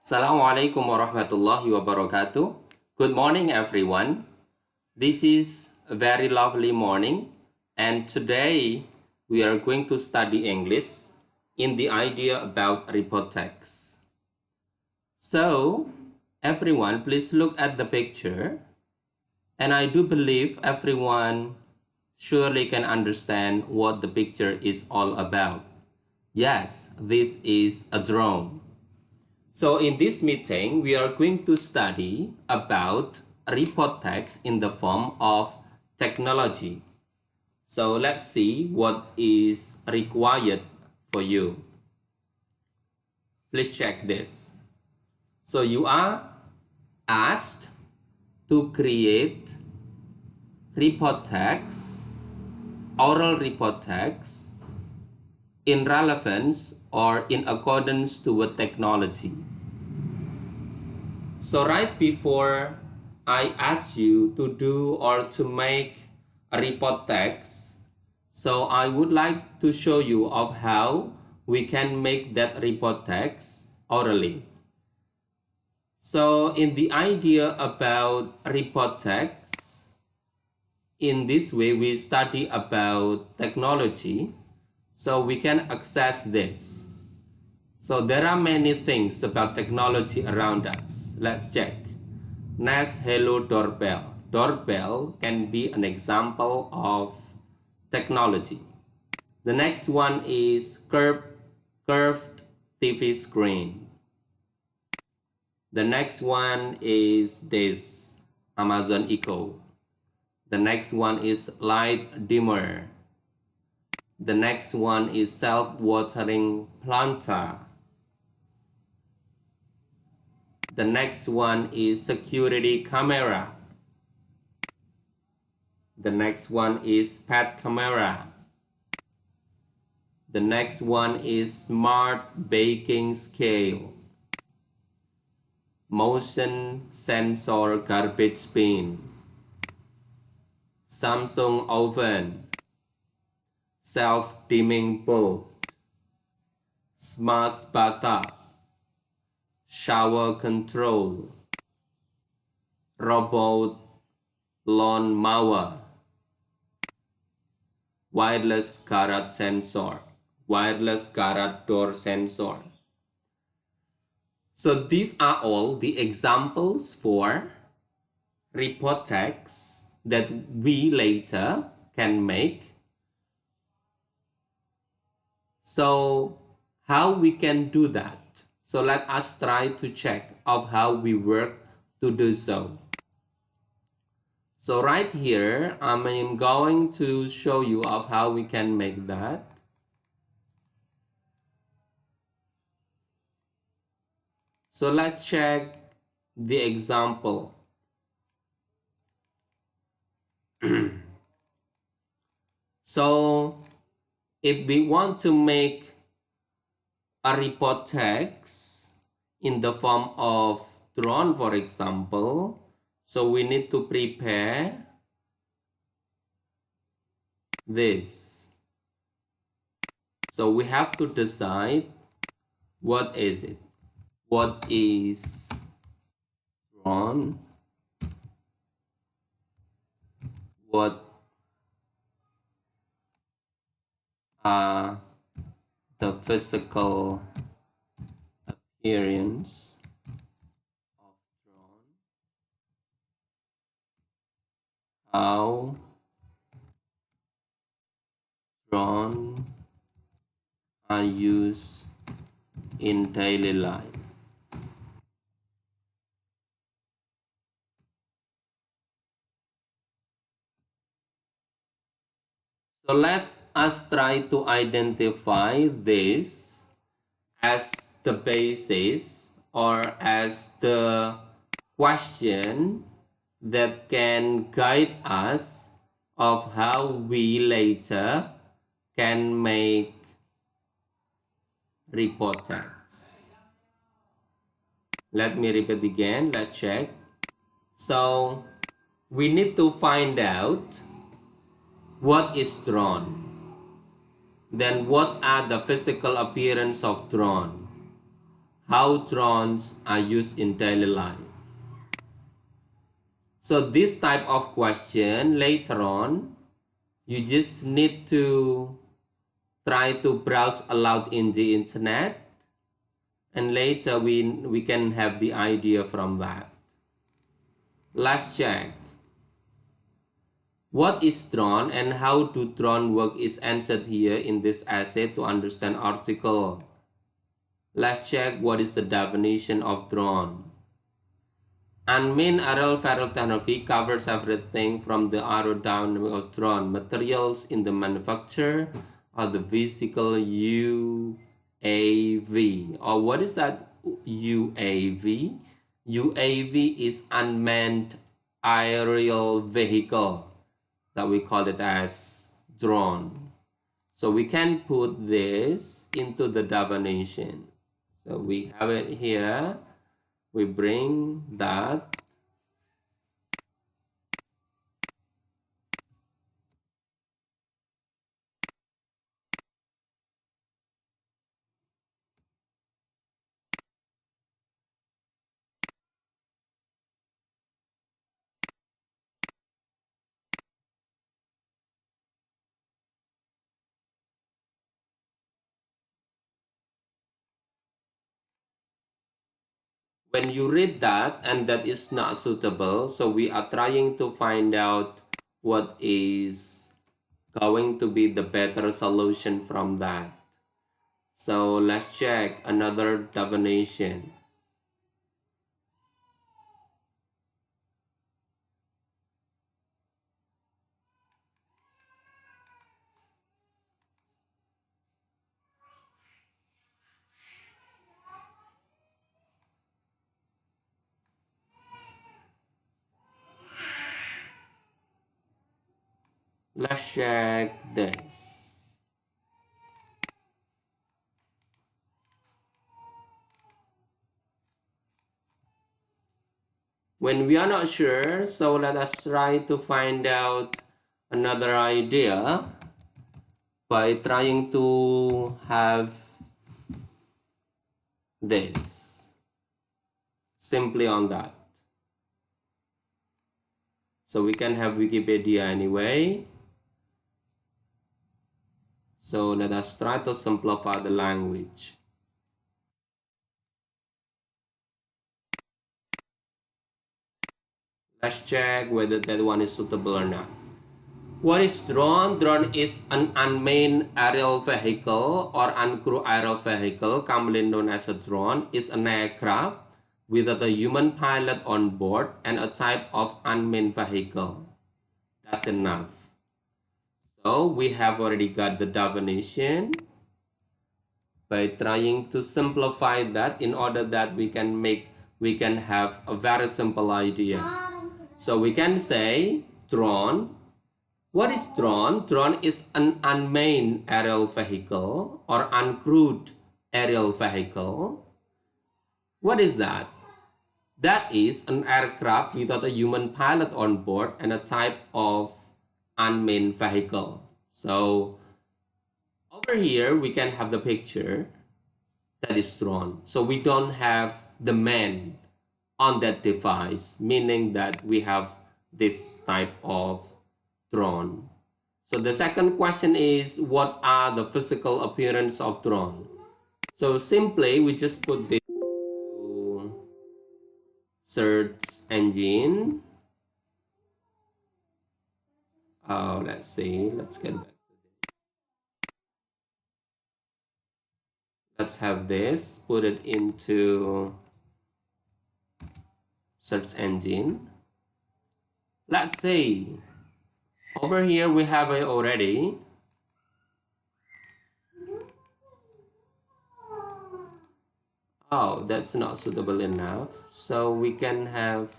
Assalamualaikum warahmatullahi wabarakatuh. Good morning, everyone. This is a very lovely morning, and today we are going to study English in the idea about report text. So, everyone, please look at the picture, and I do believe everyone surely can understand what the picture is all about. Yes, this is a drone. So in this meeting, we are going to study about report text in the form of technology. So let's see what is required for you. Please check this. So you are asked to create report text, oral report text in relevance or in accordance to a technology. So right before I ask you to do or to make a report text, so I would like to show you of how we can make that report text orally. So in the idea about report text, in this way we study about technology, so we can access this. So there are many things about technology around us. Let's check. Nest Hello Doorbell. Doorbell can be an example of technology. The next one is curved TV screen. The next one is this Amazon Echo. The next one is light dimmer. The next one is self-watering planter. The next one is security camera. The next one is pet camera. The next one is smart baking scale. Motion sensor garbage bin. Samsung oven. Self-dimming bulb. Smart bathtub. Shower control. Robot lawn mower. Wireless garage sensor. Wireless garage door sensor. So these are all the examples for report text that we later can make. So how we can do that? So let us try to check of how we work to do so. So right here, I am going to show you of how we can make that. So let's check the example. So if we want to make a report text in the form of drone, for example, so we need to prepare this. So we have to decide what is it. What is drone? What are the physical appearance of drone? How drone are used in daily life? So let us try to identify this as the basis or as the question that can guide us of how we later can make report text. Let me repeat again. Let's check. So we need to find out what is drone. Then what are the physical appearance of drone? how drones are used in daily life. So this type of question later on, you just need to try to browse aloud in the internet, and later we can have the idea from that. Let's check. What is drone and how do drone work is answered here in this essay to understand article. Let's check what is the definition of drone. Unmanned aerial vehicle technology covers everything from the aerodynamics of drone materials in the manufacture of the physical UAV. Or what is that UAV? UAV is unmanned aerial vehicle, that we call it as drone. So we can put this into the definition. So we have it here. We bring that. When you read that and that is not suitable, so we are trying to find out what is going to be the better solution from that. So let's check another definition. Let's check this. When we are not sure, so let us try to find out another idea by trying to have this simply on that. So we can have Wikipedia anyway. So let us try to simplify the language. Let's check whether that one is suitable or not. What is drone? Drone is an unmanned aerial vehicle or uncrewed aerial vehicle, commonly known as a drone, is an aircraft without a human pilot on board and a type of unmanned vehicle. That's enough. So we have already got the definition by trying to simplify that in order that we can have a very simple idea. So we can say drone. What is drone? Drone is an unmanned aerial vehicle or uncrewed aerial vehicle. What is that? That is an aircraft without a human pilot on board and a type of unmanned vehicle. So over here we can have the picture that is drone. So we don't have the man on that device, meaning that we have this type of drone. So the second question is, what are the physical appearance of drone? So simply we just put this to search engine. Let's see, let's get back to this. Let's have this, put it into search engine. Let's see, over here we have it already. Oh, that's not suitable enough. So we can have,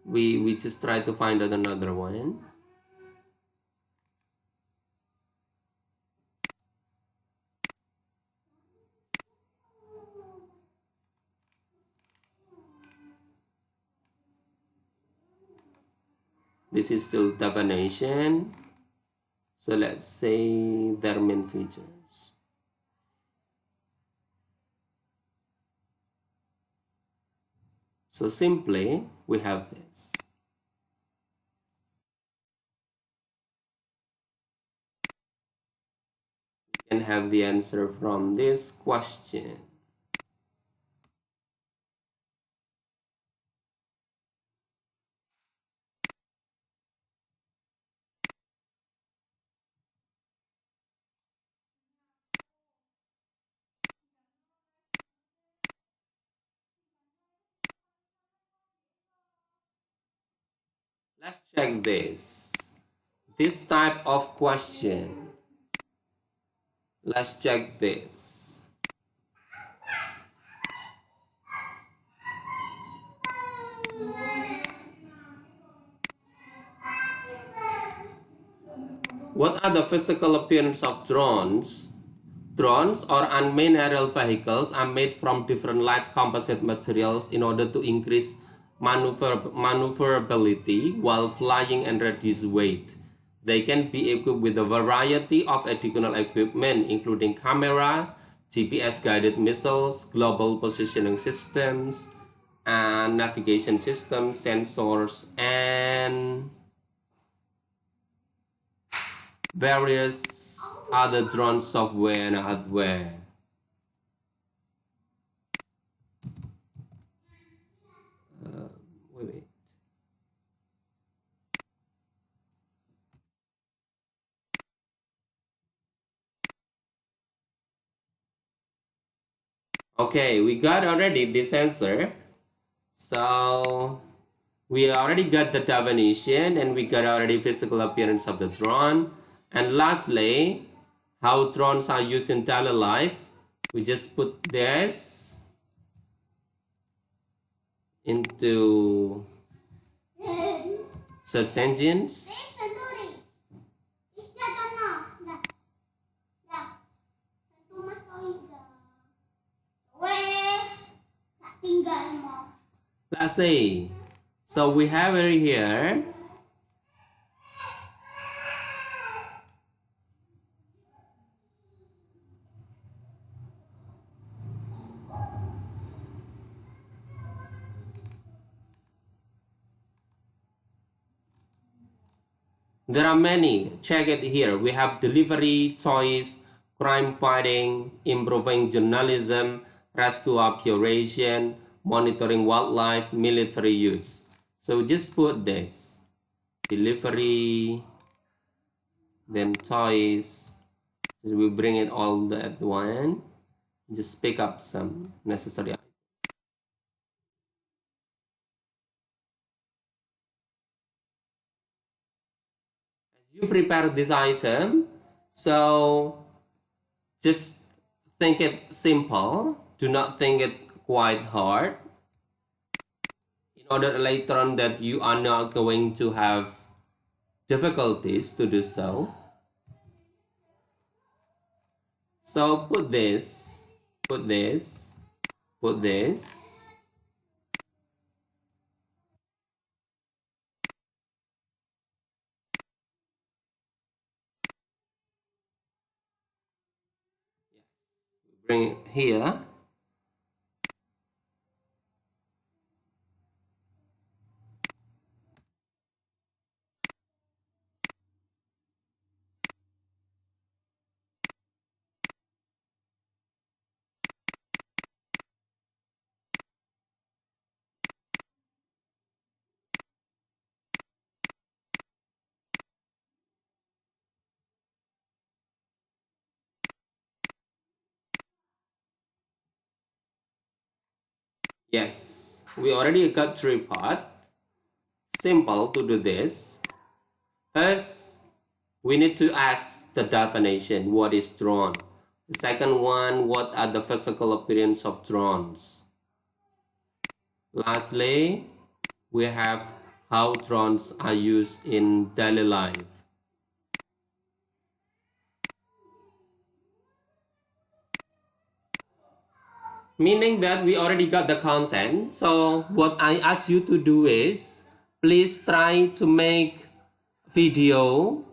we just try to find out another one. This is still definition. So let's say their main features. So simply we have this. We can have the answer from this question. Let's check this. This type of question. Let's check this. What are the physical appearance of drones? Drones or unmanned aerial vehicles are made from different light composite materials in order to increase maneuverability while flying and reduce weight. They can be equipped with a variety of additional equipment, including camera, GPS-guided missiles, global positioning systems, and navigation systems, sensors, and various other drone software and hardware. Wait. Okay, we got already this answer. So we already got the definition and we got already physical appearance of the drone. And lastly, how drones are used in daily life. We just put this into search engines. Let's see. So we have it here. There are many. Check it here. We have delivery, choice, crime fighting, improving journalism, rescue operation, monitoring wildlife, military use. So just put this. Delivery, then choice. We bring it all at one. Just pick up some necessary items. You prepare this item, so just think it simple, do not think it quite hard, in order later on that you are not going to have difficulties to do so. So put this, put this, put this. Bring it here. Yes, we already got three parts. Simple to do this. First, we need to ask the definition, what is drone? The second one, what are the physical appearance of drones? Lastly, we have how drones are used in daily life. Meaning that we already got the content. So what I ask you to do is, please try to make video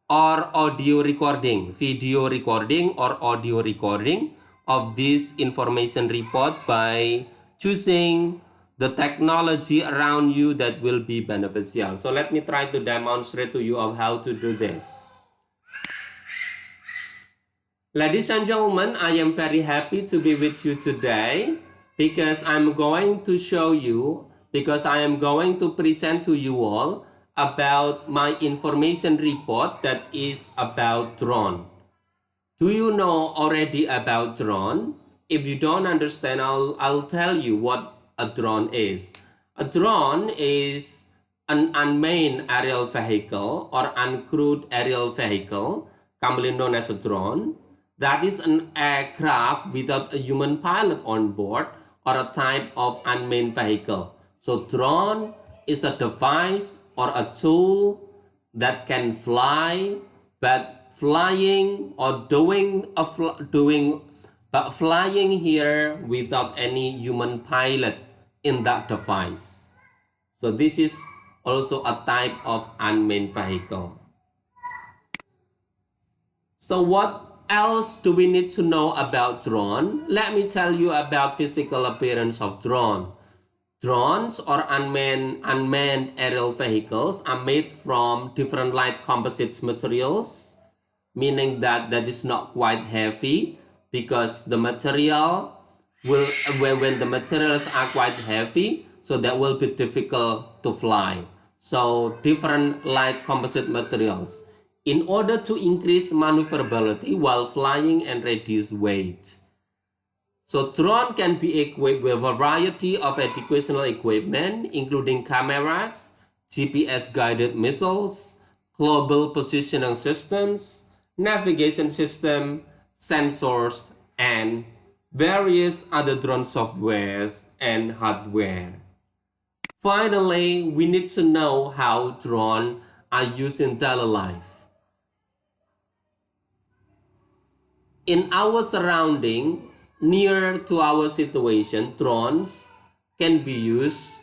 or audio recording, or audio recording of this information report by choosing the technology around you that will be beneficial. So let me try to demonstrate to you of how to do this. Ladies and gentlemen, I am very happy to be with you today because I am going to present to you all about my information report that is about drone. Do you know already about drone? If you don't understand, I'll tell you what a drone is. A drone is an unmanned aerial vehicle or uncrewed aerial vehicle, commonly known as a drone. That is an aircraft without a human pilot on board or a type of unmanned vehicle. So drone is a device or a tool that can fly, but flying here without any human pilot in that device. So this is also a type of unmanned vehicle. So what else do we need to know about drone? Let me tell you about physical appearance of drone. Drones or unmanned aerial vehicles are made from different light composites materials, meaning that is not quite heavy, because the material will, when the materials are quite heavy, so that will be difficult to fly. So different light composite materials in order to increase maneuverability while flying and reduce weight. So drone can be equipped with a variety of educational equipment, including cameras, GPS guided missiles, global positioning systems, navigation system, sensors, and various other drone softwares and hardware. Finally, we need to know how drones are used in daily life. In our surrounding, near to our situation, drones can be used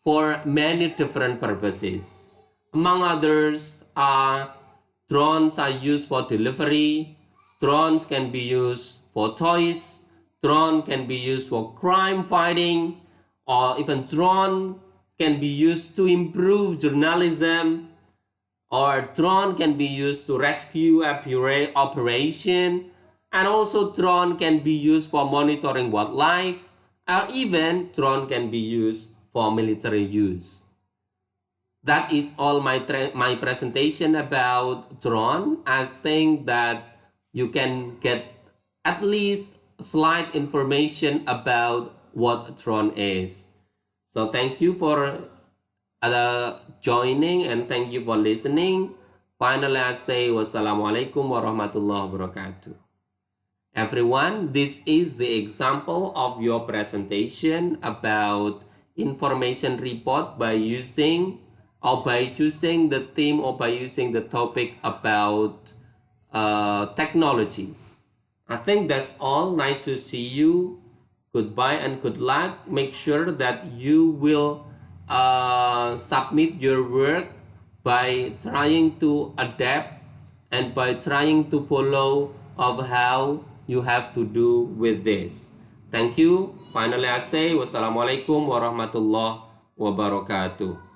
for many different purposes. Among others, drones are used for delivery, drones can be used for toys, drone can be used for crime fighting, or even drone can be used to improve journalism, or drone can be used to rescue operation, and also drone can be used for monitoring wildlife, or even drone can be used for military use. That is all my presentation about drone. I think that you can get at least slight information about what drone is. So thank you for joining and thank you for listening. Finally, I say wassalamualaikum warahmatullahi wabarakatuh. Everyone, this is the example of your presentation about information report by choosing the theme or by using the topic about technology. I think that's all. Nice to see you. Goodbye and good luck. Make sure that you will submit your work by trying to adapt and by trying to follow of how you have to do with this. Thank you. Finally, I say wassalamualaikum warahmatullahi wabarakatuh.